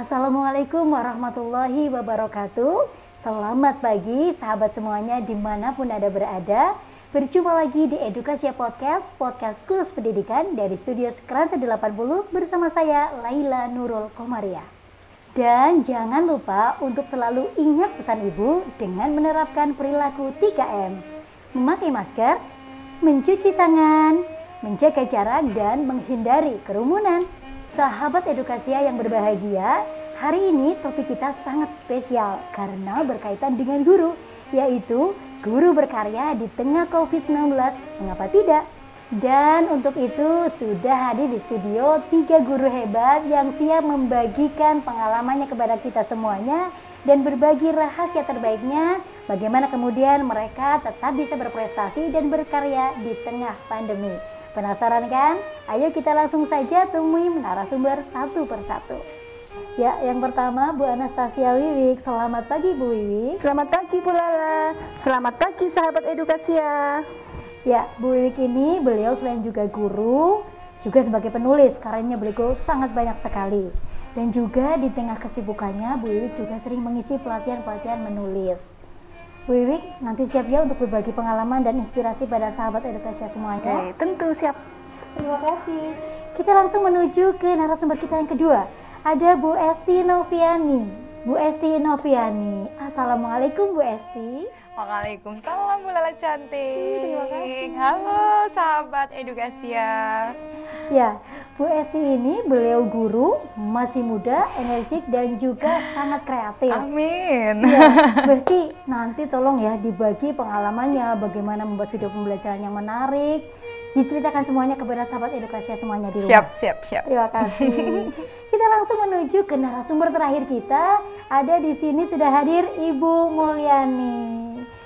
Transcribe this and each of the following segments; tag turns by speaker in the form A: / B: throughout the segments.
A: Assalamualaikum warahmatullahi wabarakatuh. Selamat pagi sahabat semuanya dimanapun Anda berada. Berjumpa lagi di Edukasia Podcast, podcast khusus pendidikan dari Studio Skransa 80 bersama saya Laila Nurul Komaria. Dan jangan lupa untuk selalu ingat pesan ibu dengan menerapkan perilaku 3M. Memakai masker, mencuci tangan, menjaga jarak dan menghindari kerumunan. Sahabat Edukasia yang berbahagia, hari ini topik kita sangat spesial karena berkaitan dengan guru, yaitu guru berkarya di tengah COVID-19, mengapa tidak? Dan untuk itu sudah hadir di studio 3 guru hebat yang siap membagikan pengalamannya kepada kita semuanya dan berbagi rahasia terbaiknya bagaimana kemudian mereka tetap bisa berprestasi dan berkarya di tengah pandemi. Penasaran kan? Ayo kita langsung saja temui narasumber satu persatu. Ya, yang pertama Bu Anastasia Wiwik. Selamat pagi Bu Wiwik.
B: Selamat pagi Bu Lala. Selamat pagi sahabat Edukasia.
A: Ya, Bu Wiwik ini beliau selain juga guru, juga sebagai penulis. Karyanya beliau sangat banyak sekali. Dan juga di tengah kesibukannya Bu Wiwik juga sering mengisi pelatihan-pelatihan menulis. Bu Wiwik nanti siap ya untuk berbagi pengalaman dan inspirasi pada sahabat Edukasia semuanya.
B: Oke, tentu siap.
A: Terima kasih. Kita langsung menuju ke narasumber kita yang kedua. Ada Bu Esti Noviani. Bu Esti Noviani. Assalamualaikum Bu Esti.
C: Waalaikumsalam Bu Lala cantik.
A: Terima kasih.
C: Halo sahabat Edukasia.
A: Ya, Bu Esti ini beliau guru, masih muda, energik dan juga sangat kreatif.
C: Amin.
A: Ya, Bu Esti nanti tolong ya dibagi pengalamannya, bagaimana membuat video pembelajaran yang menarik. Diceritakan semuanya kepada sahabat Edukasia semuanya di rumah.
C: Siap.
A: Terima kasih. Kita langsung menuju ke narasumber terakhir kita. Ada di sini sudah hadir Ibu Mulyani.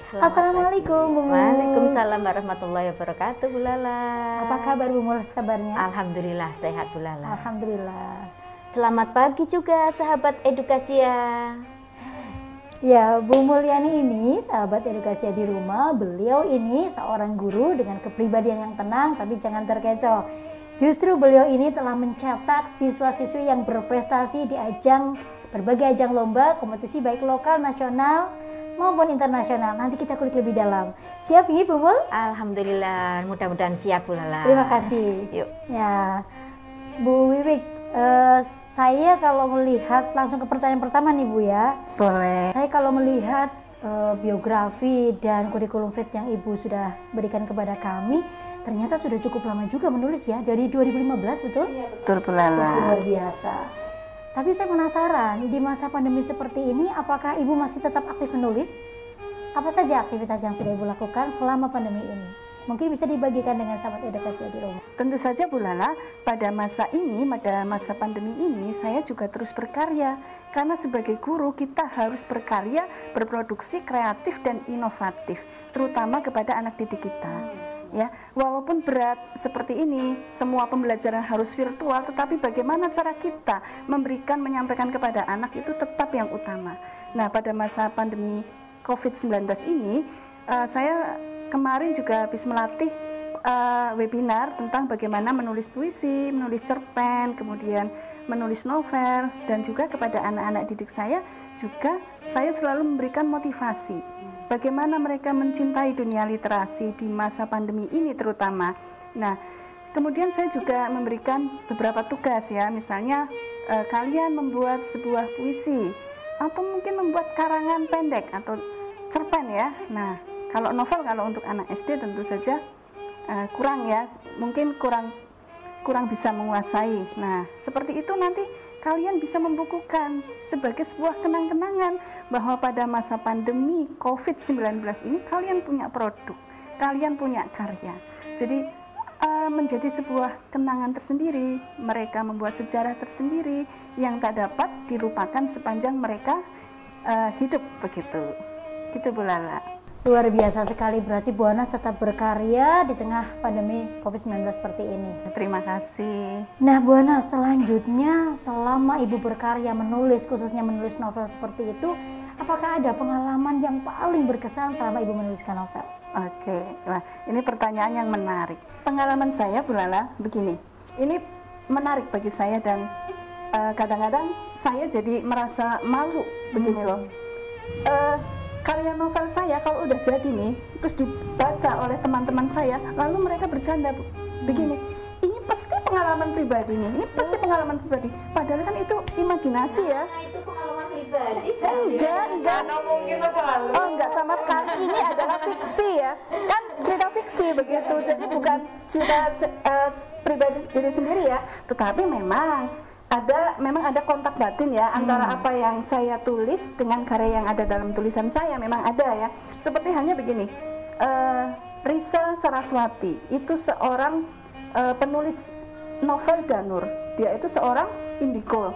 A: Assalamualaikum Bu Mul.
D: Waalaikumsalam warahmatullahi wabarakatuh Bu Lala.
A: Apa kabar Bu Mul kabarnya?
D: Alhamdulillah sehat Bu Lala.
A: Alhamdulillah.
D: Selamat pagi juga sahabat Edukasia.
A: Ya, Bu Mulyani ini sahabat Edukasia di rumah. Beliau ini seorang guru dengan kepribadian yang tenang tapi jangan terkecoh. Justru beliau ini telah mencetak siswa-siswi yang berprestasi di berbagai ajang lomba, kompetisi baik lokal, nasional maupun internasional. Nanti kita kulik lebih dalam. Siap ini Bu Mul?
D: Alhamdulillah, mudah-mudahan siap Bu Lala.
A: Terima kasih.
D: Yuk.
A: Ya, Bu Wiwik, saya kalau melihat langsung ke pertanyaan pertama nih Bu ya.
B: Boleh.
A: Saya kalau melihat biografi dan kurikulum fit yang Ibu sudah berikan kepada kami, ternyata sudah cukup lama juga menulis ya, dari 2015 betul?
B: Iya, betul Bu Lala.
A: Luar biasa. Tapi saya penasaran, di masa pandemi seperti ini, apakah Ibu masih tetap aktif menulis? Apa saja aktivitas yang sudah Ibu lakukan selama pandemi ini? Mungkin bisa dibagikan dengan sahabat Edukasi di rumah.
B: Tentu saja Bu Lala, pada masa pandemi ini saya juga terus berkarya. Karena sebagai guru kita harus berkarya, berproduksi kreatif dan inovatif, terutama kepada anak didik kita. Ya, walaupun berat seperti ini, semua pembelajaran harus virtual, tetapi bagaimana cara kita menyampaikan kepada anak itu tetap yang utama. Nah, pada masa pandemi COVID-19 ini, saya kemarin juga habis melatih webinar tentang bagaimana menulis puisi, menulis cerpen, kemudian menulis novel, dan juga kepada anak-anak didik saya juga saya selalu memberikan motivasi. Bagaimana mereka mencintai dunia literasi di masa pandemi ini terutama. Nah, kemudian saya juga memberikan beberapa tugas ya, misalnya kalian membuat sebuah puisi atau mungkin membuat karangan pendek atau cerpen ya. Nah, kalau novel, kalau untuk anak SD tentu saja kurang ya, mungkin kurang bisa menguasai. Nah, seperti itu nanti kalian bisa membukukan sebagai sebuah kenang-kenangan bahwa pada masa pandemi COVID-19 ini kalian punya produk, kalian punya karya. Jadi menjadi sebuah kenangan tersendiri, mereka membuat sejarah tersendiri yang tak dapat dilupakan sepanjang mereka hidup begitu. Gitu Bu Lala.
A: Luar biasa sekali, berarti Bu Anas tetap berkarya di tengah pandemi COVID-19 seperti ini.
B: Terima kasih.
A: Nah Bu Anas, selanjutnya selama Ibu berkarya menulis, khususnya menulis novel seperti itu, apakah ada pengalaman yang paling berkesan selama Ibu menuliskan novel?
B: Oke, nah ini pertanyaan yang menarik. Pengalaman saya Bu Lala begini, ini menarik bagi saya dan kadang-kadang saya jadi merasa malu begini loh. Karya novel saya kalau udah jadi nih, terus dibaca oleh teman-teman saya, lalu mereka bercanda begini, ini pasti pengalaman pribadi nih, ini pasti pengalaman pribadi. Padahal kan itu imajinasi ya.
D: Itu pengalaman pribadi.
B: Enggak.
C: Atau mungkin masa lalu.
B: Oh enggak sama sekali, ini adalah fiksi ya. Kan cerita fiksi begitu, jadi bukan cerita pribadi diri sendiri ya. Tetapi memang ada kontak batin ya antara apa yang saya tulis dengan karya yang ada dalam tulisan saya, memang ada ya. Seperti hanya begini, Risa Saraswati itu seorang penulis novel Danur. Dia itu seorang indigo.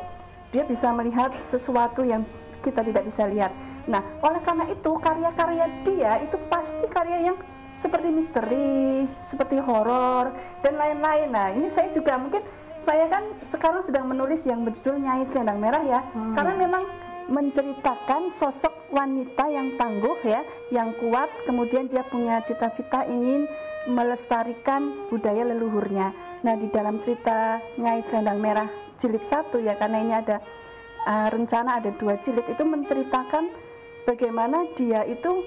B: Dia bisa melihat sesuatu yang kita tidak bisa lihat. Nah, oleh karena itu karya-karya dia itu pasti karya yang seperti misteri, seperti horor dan lain-lain. Nah, ini saya juga mungkin saya kan sekarang sedang menulis yang berjudul Nyai Selendang Merah ya, karena memang menceritakan sosok wanita yang tangguh ya, yang kuat, kemudian dia punya cita-cita ingin melestarikan budaya leluhurnya. Nah, di dalam cerita Nyai Selendang Merah jilid 1 ya, karena ini ada rencana ada 2 jilid, itu menceritakan bagaimana dia itu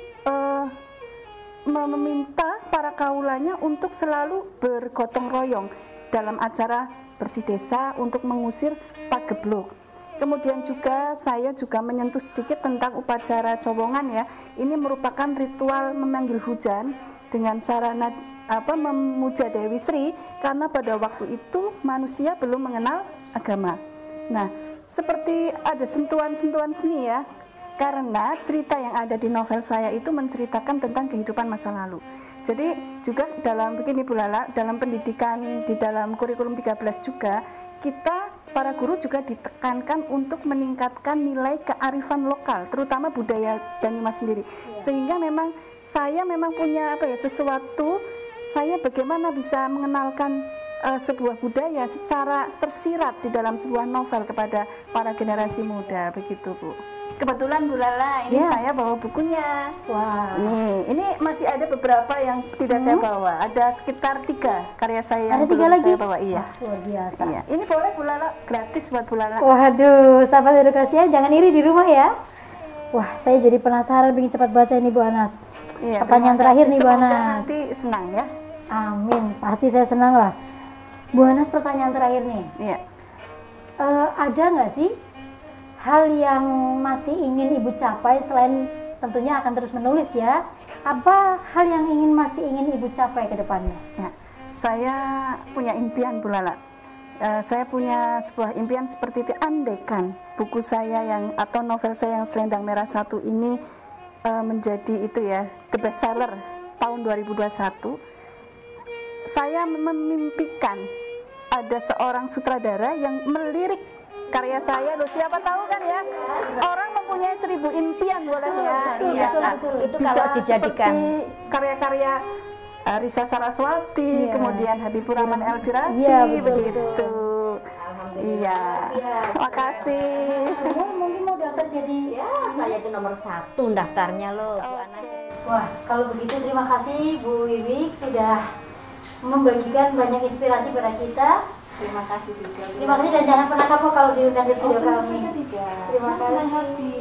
B: meminta para kaulanya untuk selalu bergotong royong dalam acara bersih desa untuk mengusir pagebluk. Kemudian juga saya juga menyentuh sedikit tentang upacara cowongan ya. Ini merupakan ritual memanggil hujan dengan sarana memuja Dewi Sri, karena pada waktu itu manusia belum mengenal agama. Nah, seperti ada sentuhan-sentuhan seni ya, karena cerita yang ada di novel saya itu menceritakan tentang kehidupan masa lalu. Jadi juga dalam begini Bu Lala, dalam pendidikan di dalam kurikulum 13 juga kita para guru juga ditekankan untuk meningkatkan nilai kearifan lokal, terutama budaya Banyumas sendiri. Sehingga memang saya punya sesuatu, saya bagaimana bisa mengenalkan sebuah budaya secara tersirat di dalam sebuah novel kepada para generasi muda, begitu Bu. Kebetulan Bu Lala, ini saya bawa bukunya.
A: Wah.
B: Ini masih ada beberapa yang tidak saya bawa. Ada sekitar 3 karya saya yang
A: Ada 3
B: belum
A: lagi?
B: saya bawa. Iya.
A: Luar biasa.
B: Iya. Ini boleh Bu Lala, gratis buat Bu Lala.
A: Waduh, sahabat edukasi ya, jangan iri di rumah ya. Wah, saya jadi penasaran, ingin cepat baca ini Bu Anas.
B: Iya,
A: Pertanyaan
B: terima
A: terakhir
B: kasih.
A: nih Bu
B: Semoga
A: Anas.
B: nanti senang ya.
A: Amin, pasti saya senang lah. Bu Anas, pertanyaan terakhir nih.
B: Iya.
A: Ada nggak sih hal yang masih ingin Ibu capai selain tentunya akan terus menulis ya? Apa hal yang masih ingin Ibu capai ke depannya?
B: Ya, saya punya impian Bu Lala. Saya punya sebuah impian seperti itu, andaikan buku saya atau novel saya yang Selendang Merah 1 ini menjadi itu ya, the best seller tahun 2021. Saya memimpikan ada seorang sutradara yang melirik karya saya. Loh, siapa tahu kan ya, orang mempunyai 1000 impian boleh ya.
A: Betul.
D: Itu
B: Bisa
D: kalau dijadikan
B: seperti karya-karya Risa Saraswati, kemudian Habibur Rahman El Sirasi,
A: Iya, betul,
B: begitu. Iya, makasih.
A: Mungkin mau daftar jadi
D: saya itu nomor 1 daftarnya loh Bu Anas.
A: Wah, kalau begitu terima kasih Bu Wiwik sudah membagikan banyak inspirasi pada kita.
B: Terima kasih juga.
A: Terima kasih dan jangan pernah kapok kalau diundang di studio kami. Terima
B: Senang
A: kasih.
B: hati.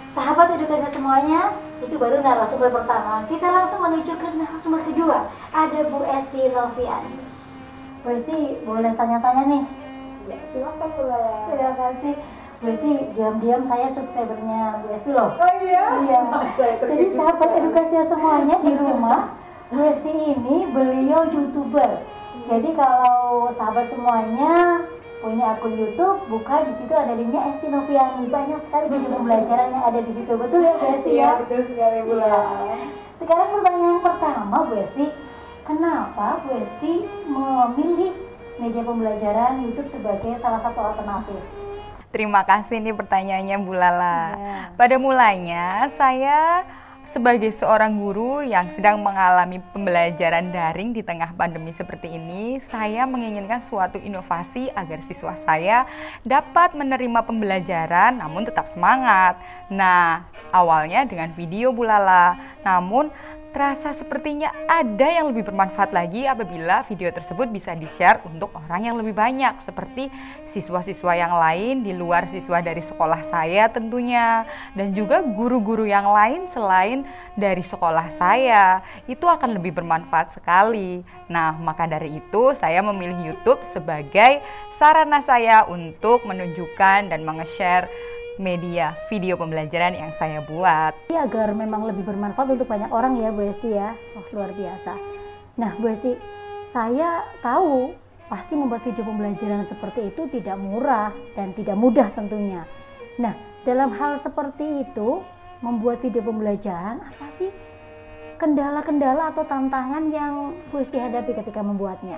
A: Sahabat edukasi semuanya, itu baru narasumber pertama. Kita langsung menuju ke narasumber kedua. Ada Bu Esti Noviani. Bu Esti, boleh tanya-tanya nih?
D: Ya, silakan Bu Lala.
A: Terima kasih. Bu Esti, diam-diam saya subscribernya Bu Esti loh.
C: Oh iya?
A: Iya. Jadi sahabat edukasi semuanya di rumah, Bu Esti ini beliau YouTuber. Jadi kalau sahabat semuanya punya akun YouTube, buka di situ ada linknya Esti Noviani. Banyak sekali video pembelajaran yang ada di situ. Betul ya Bu Esti ya?
C: Betul sekali Bu
A: Iya.
C: Lala.
A: Sekarang pertanyaan pertama Bu Esti, kenapa Bu Esti memilih media pembelajaran YouTube sebagai salah satu alternatif?
C: Terima kasih nih pertanyaannya Bu Lala.
A: Ya.
C: Pada mulanya saya sebagai seorang guru yang sedang mengalami pembelajaran daring di tengah pandemi seperti ini, saya menginginkan suatu inovasi agar siswa saya dapat menerima pembelajaran namun tetap semangat. Nah, awalnya dengan video Bu Lala. Namun terasa sepertinya ada yang lebih bermanfaat lagi apabila video tersebut bisa di-share untuk orang yang lebih banyak, seperti siswa-siswa yang lain di luar siswa dari sekolah saya tentunya, dan juga guru-guru yang lain selain dari sekolah saya. Itu akan lebih bermanfaat sekali. Nah, maka dari itu saya memilih YouTube sebagai sarana saya untuk menunjukkan dan menge-share media video pembelajaran yang saya buat.
A: Agar memang lebih bermanfaat untuk banyak orang ya Bu Esti ya. Oh, luar biasa. Nah Bu Esti, saya tahu pasti membuat video pembelajaran seperti itu tidak murah dan tidak mudah tentunya. Nah, dalam hal seperti itu, membuat video pembelajaran, apa sih kendala-kendala atau tantangan yang Bu Esti hadapi ketika membuatnya?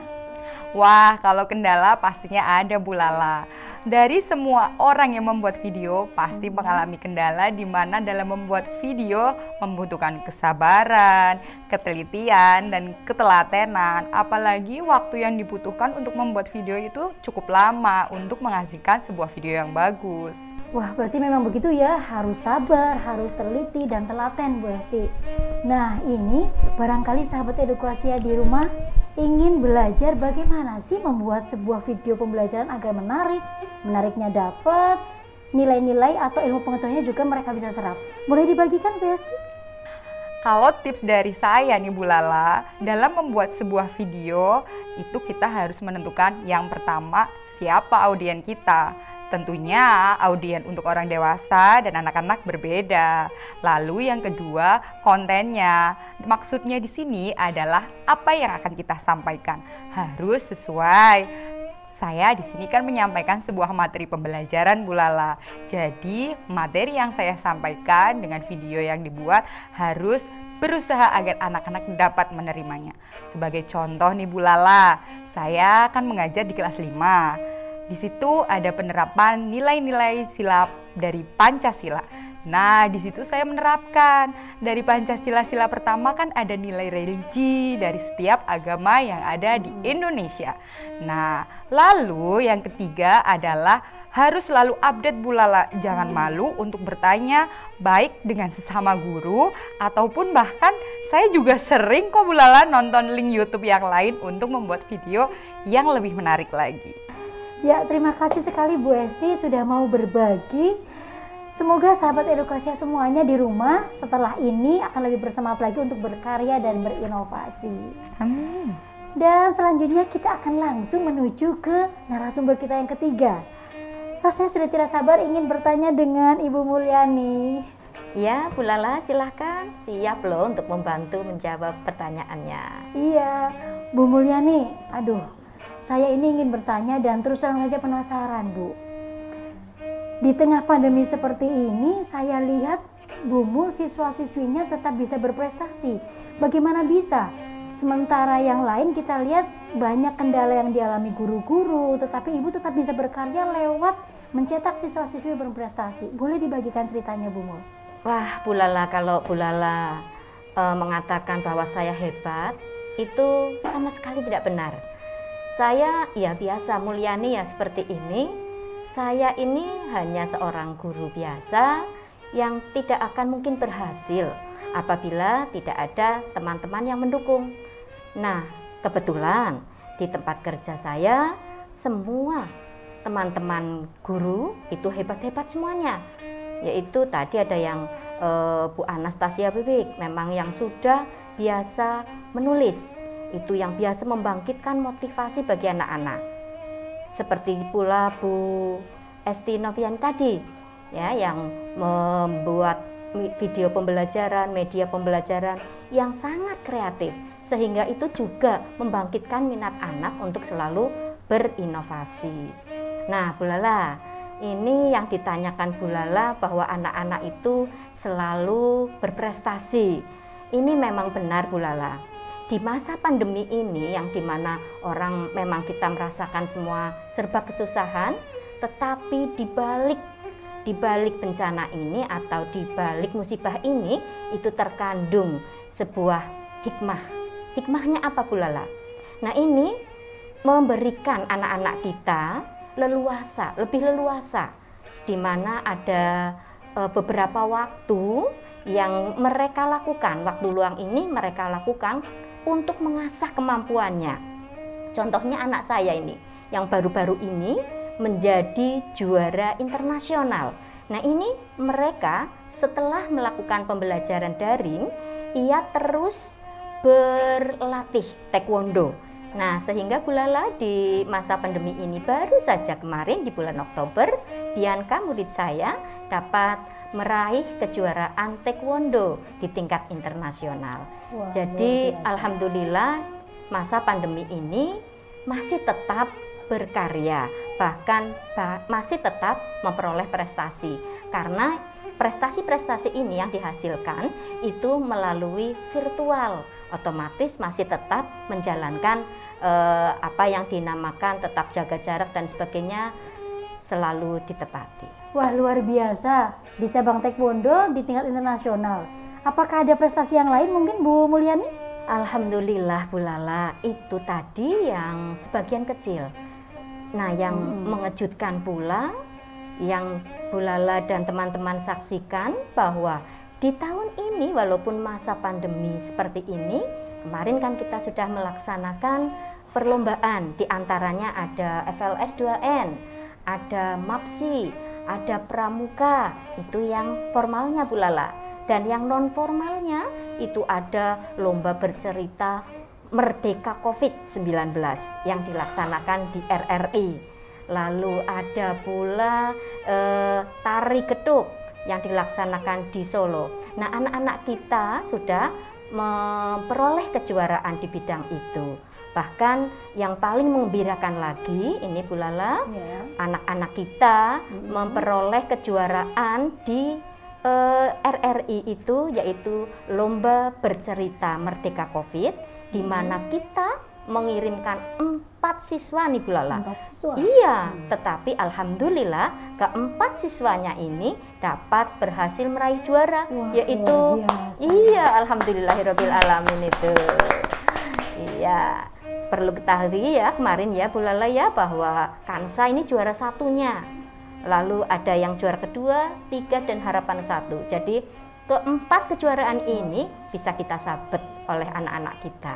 C: Wah, kalau kendala pastinya ada Bu Lala. Dari semua orang yang membuat video pasti mengalami kendala, di mana dalam membuat video membutuhkan kesabaran, ketelitian, dan ketelatenan. Apalagi waktu yang dibutuhkan untuk membuat video itu cukup lama untuk menghasilkan sebuah video yang bagus.
A: Wah, berarti memang begitu ya, harus sabar, harus teliti dan telaten Bu Esti. Nah, ini barangkali sahabat edukasi di rumah ingin belajar bagaimana sih membuat sebuah video pembelajaran agar menarik, menariknya dapat, nilai-nilai atau ilmu pengetahuannya juga mereka bisa serap. Boleh dibagikan Bu Esti?
C: Kalau tips dari saya nih Bu Lala, dalam membuat sebuah video itu kita harus menentukan yang pertama siapa audien kita. Tentunya audien untuk orang dewasa dan anak-anak berbeda. Lalu yang kedua, kontennya. Maksudnya di sini adalah apa yang akan kita sampaikan harus sesuai. Saya di sini kan menyampaikan sebuah materi pembelajaran Bu Lala. Jadi materi yang saya sampaikan dengan video yang dibuat harus berusaha agar anak-anak dapat menerimanya. Sebagai contoh nih Bu Lala, saya akan mengajar di kelas 5. Di situ ada penerapan nilai-nilai sila dari Pancasila. Nah, di situ saya menerapkan dari Pancasila pertama kan ada nilai religi dari setiap agama yang ada di Indonesia. Nah, lalu yang ketiga adalah harus selalu update Bu Lala. Jangan malu untuk bertanya baik dengan sesama guru ataupun bahkan saya juga sering kok Bu Lala nonton link YouTube yang lain untuk membuat video yang lebih menarik lagi.
A: Ya, terima kasih sekali Bu Esti sudah mau berbagi. Semoga sahabat edukasi semuanya di rumah setelah ini akan lebih bersemangat lagi untuk berkarya dan berinovasi.
C: Amin.
A: Dan selanjutnya kita akan langsung menuju ke narasumber kita yang ketiga. Rasanya sudah tidak sabar ingin bertanya dengan Ibu Mulyani.
D: Ya, Bu Lala silahkan, siap loh untuk membantu menjawab pertanyaannya.
A: Iya, Bu Mulyani, saya ini ingin bertanya dan terus terang saja penasaran Bu. Di tengah pandemi seperti ini, saya lihat Bu Mul siswa-siswinya tetap bisa berprestasi. Bagaimana bisa? Sementara yang lain kita lihat banyak kendala yang dialami guru-guru, tetapi Ibu tetap bisa berkarya lewat mencetak siswa-siswi berprestasi. Boleh dibagikan ceritanya Bu Mul?
D: Wah, Bu Lala, kalau Bu Lala mengatakan bahwa saya hebat, itu sama sekali tidak benar. Saya ya biasa, Mulyani ya seperti ini. Saya ini hanya seorang guru biasa yang tidak akan mungkin berhasil apabila tidak ada teman-teman yang mendukung. Nah, kebetulan di tempat kerja saya semua teman-teman guru itu hebat-hebat semuanya. Yaitu tadi ada yang Bu Anastasia Bibik, memang yang sudah biasa menulis. Itu yang biasa membangkitkan motivasi bagi anak-anak. Seperti pula Bu Esti Novian tadi ya, yang membuat video pembelajaran, media pembelajaran yang sangat kreatif, sehingga itu juga membangkitkan minat anak untuk selalu berinovasi. Nah, Bu Lala, ini yang ditanyakan Bu Lala bahwa anak-anak itu selalu berprestasi. Ini memang benar Bu Lala. Di masa pandemi ini yang dimana orang memang kita merasakan semua serba kesusahan, tetapi di balik bencana ini atau di balik musibah ini itu terkandung sebuah hikmah. Hikmahnya apa Bu Lala? Nah, ini memberikan anak-anak kita lebih leluasa, di mana ada beberapa waktu yang mereka lakukan, waktu luang ini mereka lakukan untuk mengasah kemampuannya. Contohnya anak saya ini, yang baru-baru ini menjadi juara internasional. Nah ini mereka setelah melakukan pembelajaran daring, ia terus berlatih taekwondo. Nah sehingga Bu Lala di masa pandemi ini baru saja kemarin di bulan Oktober, Bianca murid saya dapat meraih kejuaraan taekwondo di tingkat internasional.
A: Wah,
D: Jadi
A: luar biasa.
D: alhamdulillah masa pandemi ini masih tetap berkarya, bahkan masih tetap memperoleh prestasi, karena prestasi-prestasi ini yang dihasilkan itu melalui virtual, otomatis masih tetap menjalankan apa yang dinamakan tetap jaga jarak dan sebagainya selalu ditepati.
A: Wah, luar biasa. Di cabang taekwondo di tingkat internasional. Apakah ada prestasi yang lain mungkin Bu Mulyani?
D: Alhamdulillah Bu Lala, itu tadi yang sebagian kecil. Nah yang mengejutkan pula, yang Bu Lala dan teman-teman saksikan bahwa di tahun ini walaupun masa pandemi seperti ini, kemarin kan kita sudah melaksanakan perlombaan, diantaranya ada FLS 2N, ada MAPSI, ada Pramuka, itu yang formalnya Bu Lala. Dan yang non formalnya itu ada lomba bercerita Merdeka COVID-19 yang dilaksanakan di RRI. Lalu ada pula tari geduk yang dilaksanakan di Solo. Nah anak-anak kita sudah memperoleh kejuaraan di bidang itu. Bahkan yang paling menggembirakan lagi ini Bu Lala, anak-anak kita memperoleh kejuaraan di RRI itu, yaitu lomba bercerita Merdeka COVID, di mana kita mengirimkan 4 siswa nih Bu Lala.
A: 4 siswa?
D: Iya, tetapi alhamdulillah keempat siswanya ini dapat berhasil meraih juara.
A: Wah,
D: yaitu
A: luar biasa.
D: iya, alhamdulillahirabbil alamin itu. Iya, perlu ketahui ya kemarin ya Bu Lala ya, bahwa Kansa ini juara satunya. Lalu ada yang juara kedua, 3 dan harapan 1. Jadi keempat kejuaraan ini bisa kita sabet oleh anak-anak kita.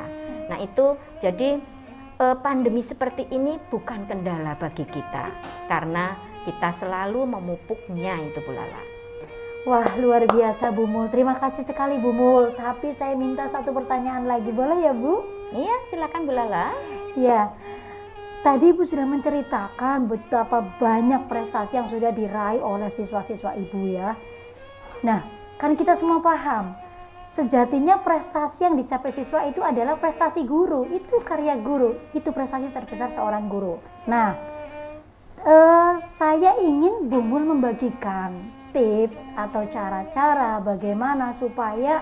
D: Nah itu jadi pandemi seperti ini bukan kendala bagi kita, karena kita selalu memupuknya itu Bu Lala.
A: Wah, luar biasa Bu Mul. Terima kasih sekali Bu Mul. Tapi saya minta satu pertanyaan lagi, boleh ya Bu?
D: Iya, silakan Bu Lala.
A: Ya, tadi Ibu sudah menceritakan betapa banyak prestasi yang sudah diraih oleh siswa-siswa Ibu ya. Nah, kan kita semua paham, sejatinya prestasi yang dicapai siswa itu adalah prestasi guru, itu karya guru, itu prestasi terbesar seorang guru. Nah, saya ingin Bu Mul membagikan tips atau cara-cara bagaimana supaya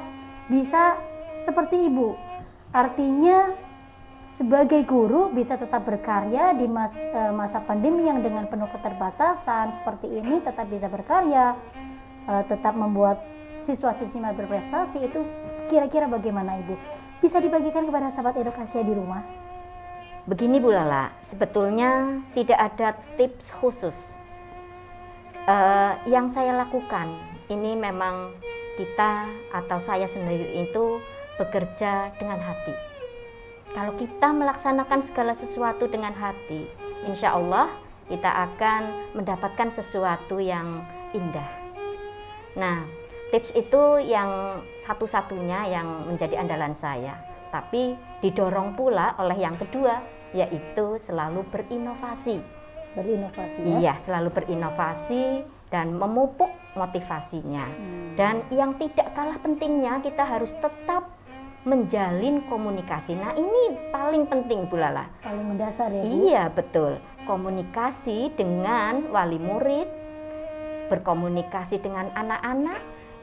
A: bisa seperti Ibu. Artinya sebagai guru bisa tetap berkarya di masa pandemi yang dengan penuh keterbatasan seperti ini, tetap bisa berkarya, tetap membuat siswa-siswinya berprestasi. Itu kira-kira bagaimana Ibu? Bisa dibagikan kepada sahabat edukasi di rumah?
D: Begini Bu Lala, sebetulnya tidak ada tips khusus. Yang saya lakukan ini memang kita atau saya sendiri itu bekerja dengan hati. Kalau kita melaksanakan segala sesuatu dengan hati, insya Allah kita akan mendapatkan sesuatu yang indah. Nah, tips itu yang satu-satunya yang menjadi andalan saya. Tapi didorong pula oleh yang kedua, yaitu selalu berinovasi.
A: Berinovasi ya?
D: Iya, selalu berinovasi dan memupuk motivasinya. Dan yang tidak kalah pentingnya, kita harus tetap menjalin komunikasi. Nah ini paling penting Bu Lala.
A: Paling mendasar ya Bu?
D: Iya betul, komunikasi dengan wali murid, berkomunikasi dengan anak-anak,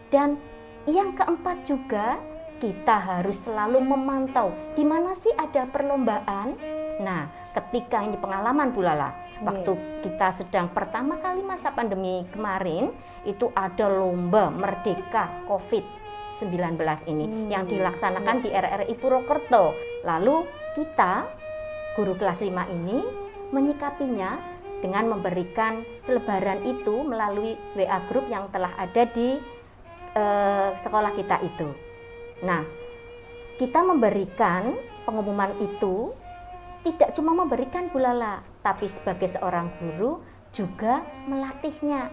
D: dan yang keempat juga kita harus selalu memantau di mana sih ada perlombaan. Nah ketika ini pengalaman Bu Lala, waktu kita sedang pertama kali masa pandemi kemarin, itu ada lomba Merdeka COVID-19 ini yang dilaksanakan di RRI Purwokerto. Lalu kita guru kelas 5 ini menyikapinya dengan memberikan selebaran itu melalui WA group yang telah ada di sekolah kita itu. Nah, kita memberikan pengumuman itu tidak cuma memberikan Bu Lala, tapi sebagai seorang guru juga melatihnya.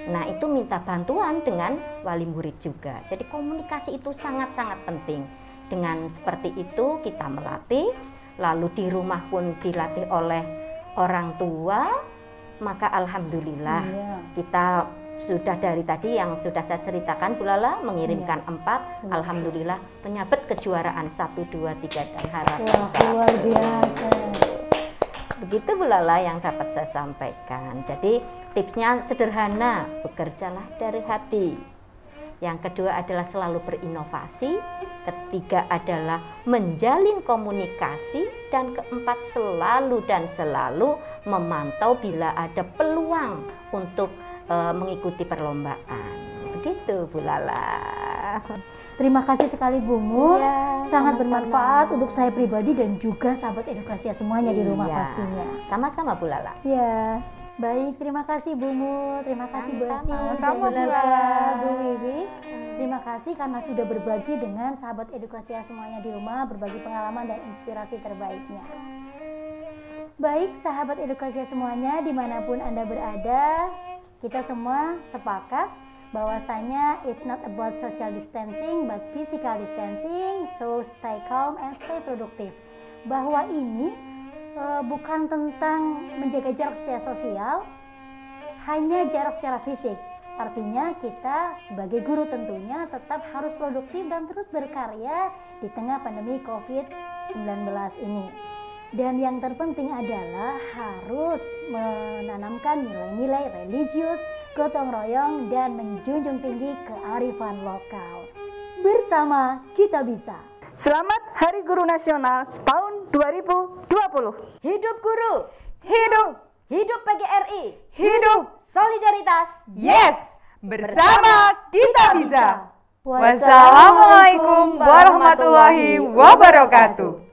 D: Nah, itu minta bantuan dengan wali murid juga. Jadi komunikasi itu sangat-sangat penting. Dengan seperti itu kita melatih, lalu di rumah pun dilatih oleh orang tua, maka alhamdulillah kita sudah dari tadi yang sudah saya ceritakan Bu Lala mengirimkan 4, alhamdulillah menyabet kejuaraan 1, 2, 3 dan harapan.
A: Luar biasa.
D: Begitu Bu Lala yang dapat saya sampaikan. Jadi tipsnya sederhana, bekerjalah dari hati. Yang kedua adalah selalu berinovasi. Ketiga adalah menjalin komunikasi. Dan keempat selalu memantau bila ada peluang untuk mengikuti perlombaan. Begitu Bu Lala.
A: Terima kasih sekali Bu Mur.
D: Ya,
A: sangat
D: sama-sama.
A: bermanfaat untuk saya pribadi dan juga sahabat edukasi semuanya di rumah pastinya.
D: Sama-sama Bu Lala.
A: Ya. Baik, terima kasih Bu Mur, terima kasih Bu Esti,
C: Sama-sama,
A: dan
C: Bu
A: juga
C: Lala.
A: Bu Wiwi. Terima kasih karena sudah berbagi dengan sahabat edukasi semuanya di rumah, berbagi pengalaman dan inspirasi terbaiknya. Baik, sahabat edukasi semuanya dimanapun Anda berada, kita semua sepakat bahwasanya it's not about social distancing but physical distancing, so stay calm and stay productive. Bahwa ini bukan tentang menjaga jarak secara sosial, hanya jarak secara fisik. Artinya kita sebagai guru tentunya tetap harus produktif dan terus berkarya di tengah pandemi COVID-19 ini. Dan yang terpenting adalah harus menanamkan nilai-nilai religius, gotong royong, dan menjunjung tinggi kearifan lokal. Bersama kita bisa.
B: Selamat Hari Guru Nasional tahun 2020.
D: Hidup guru,
C: Hidup,
D: hidup PGRI,
C: hidup,
D: solidaritas.
C: yes! Bersama kita bisa.
A: Wassalamualaikum
C: Wassalamualaikum warahmatullahi wabarakatuh.